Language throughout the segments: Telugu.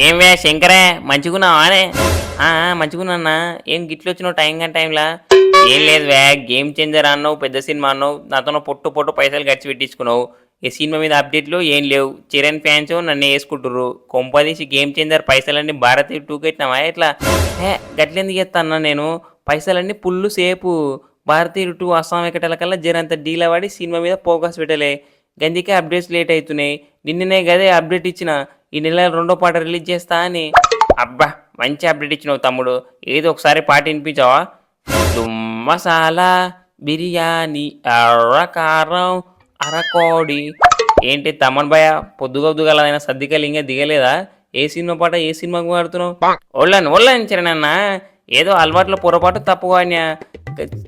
ఏం వే శంకరే మంచిగున్నావా అనే మంచిగున్నా. ఏం గిట్లు వచ్చినావు టైంలా? ఏం లేదు వే, గేమ్ చేంజర్ అన్నావు, పెద్ద సినిమా అన్నావు, నాతో పొట్టు పైసలు ఖర్చు పెట్టించుకున్నావు. ఈ సినిమా మీద అప్డేట్లు ఏం లేవు. చిరణ్ ఫ్యాన్స్ నన్ను వేసుకుంటుర్రు. కొంపదీసి గేమ్ చేంజర్ పైసలన్నీ భారతీయ టూ కట్టినావా ఎట్లా? గట్లెందుకు చేస్తాను నేను? పైసలన్నీ పుల్లు సేపు. భారతీయ టూ అస్సాం ఎక్కటలకల్లా జరంత డీలా పడి సినిమా మీద ఫోకస్ పెట్టలే. గందుకే అప్డేట్స్ లేట్ అవుతున్నాయి. నిన్ననే గదే అప్డేట్ ఇచ్చిన, ఈ నెల రెండో పాట రిలీజ్ చేస్తా అని. అబ్బా మంచి అప్డేట్ ఇచ్చినావు తమ్ముడు. ఏదో ఒకసారి పాట వినిపించావా? మసాలా బిర్యానీ అర్రకారం అరకోడి. ఏంటి తమ్మన్ భయ, పొద్దుగొద్దుగలదైనా సర్దికలు ఇంకా దిగలేదా? ఏ సినిమా పాట ఏ సినిమాకు మాడుతున్నావు? ఒళ్ళని చరణన్న, ఏదో అలవాట్లో పొరపాటు తప్పుగా.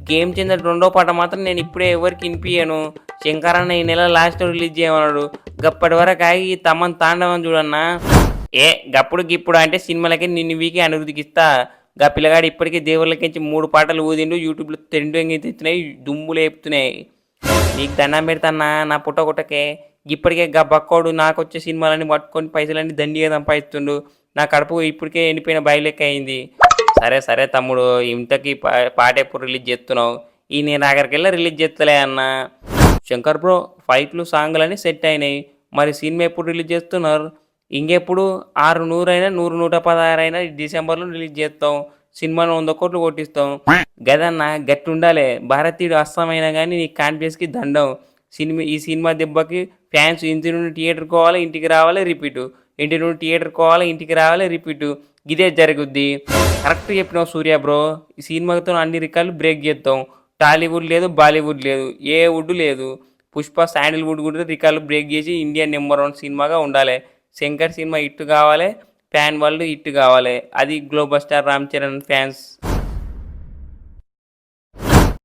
గేమ్ చేంజర్ రెండో పాట మాత్రం నేను ఇప్పుడే ఎవరికి వినిపించాను. శంకరన్న ఈ నెల లాస్ట్ రిలీజ్ చేయమన్నాడు. గప్పటి వరకు ఆగి ఈ తమ్మని తాండవని చూడన్నా. గప్పుడు గిప్పుడు అంటే సినిమాలకి నిన్ను వీకే అనుమతికి ఇస్తా. గా పిల్లగాడు ఇప్పటికీ దేవుళ్ళకించి 3 పాటలు ఊదిండు. యూట్యూబ్లో ట్రెండింగ్ తెచ్చినాయి, దుమ్ములు లేపుతున్నాయి. నీకు దండం పెడతాన్నా నా పుట్టకొట్టకే. ఇప్పటికే గా బక్కోడు నాకు వచ్చే సినిమాలన్నీ పట్టుకొని పైసలన్నీ దండిగా సంపాదిస్తుండు. నా కడుపు ఇప్పటికే ఎండిపోయిన బయలెక్క అయింది. సరే తమ్ముడు, ఇంతకీ పాట ఎప్పుడు రిలీజ్ చేస్తున్నావు? ఈ నేను ఆఖరికెళ్ళి రిలీజ్ చేస్తలే అన్న. శంకర్ బ్రో, ఫైట్లు సాంగ్లని సెట్ అయినాయి. మరి సినిమా ఎప్పుడు రిలీజ్ చేస్తున్నారు? ఇంకెప్పుడు 600 అయినా 100-116 అయినా డిసెంబర్లో రిలీజ్ చేస్తాం. సినిమాను 100 కోట్లు కొట్టిస్తాం. గదన్న గట్టి ఉండాలి. భారతీయుడు అస్సమైనా కానీ నీ కాన్ఫిడెన్స్కి దండం. ఈ సినిమా దెబ్బకి ఫ్యాన్స్ ఇంటి నుండి థియేటర్కి పోవాలి, ఇంటికి రావాలి, రిపీటు. ఇంటి నుండి థియేటర్కి పోవాలి, ఇంటికి రావాలి, రిపీటు. ఇదే జరుగుద్ది. కరెక్ట్ చెప్పినావు సూర్య బ్రో. ఈ సినిమాతో అన్ని రికార్డులు బ్రేక్ చేస్తాం. టాలీవుడ్ లేదు, బాలీవుడ్ లేదు, ఏ వుడ్ లేదు. పుష్ప శాండిల్వుడ్ కూడా రికార్డులు బ్రేక్ చేసి ఇండియా నెంబర్ 1 సినిమాగా ఉండాలి. శంకర్ సినిమా హిట్ కావాలి, ఫ్యాన్ వాళ్ళు హిట్ కావాలి. అది global star Ram Charan fans.